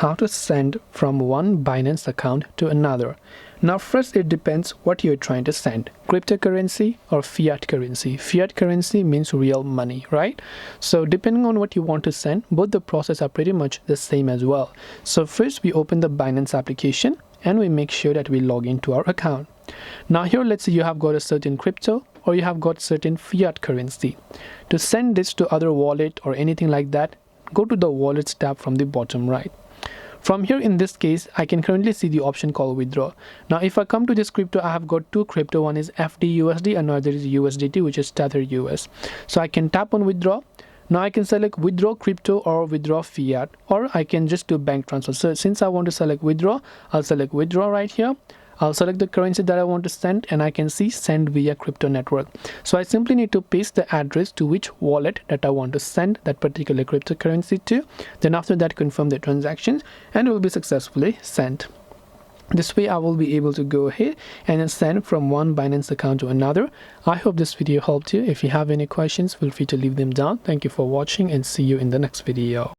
how to send from one Binance account to another. Now first, it depends what you're trying to send, cryptocurrency or fiat currency. Fiat currency means real money, right? So depending on what you want to send, both the process are pretty much the same as well. So first we open the Binance application and we make sure that we log into our account. Now here, let's say you have got a certain crypto or you have got certain fiat currency. To send this to other wallet or anything like that, go to the wallets tab from the bottom right. From here, in this case, I can currently see the option called withdraw. Now if I come to this crypto, I have got two crypto. One is FDUSD, another is USDT, which is Tether US. So I can tap on withdraw. Now I can select withdraw crypto or withdraw fiat, or I can just do bank transfer. So since I want to select withdraw, I'll select withdraw right here. I'll select the currency that I want to send, and I can see send via crypto network. So I simply need to paste the address to which wallet that I want to send that particular cryptocurrency to. Then after that, confirm the transactions and it will be successfully sent. This way I will be able to go ahead and then send from one Binance account to another. I hope this video helped you. If you have any questions, feel free to leave them down. Thank you for watching and see you in the next video.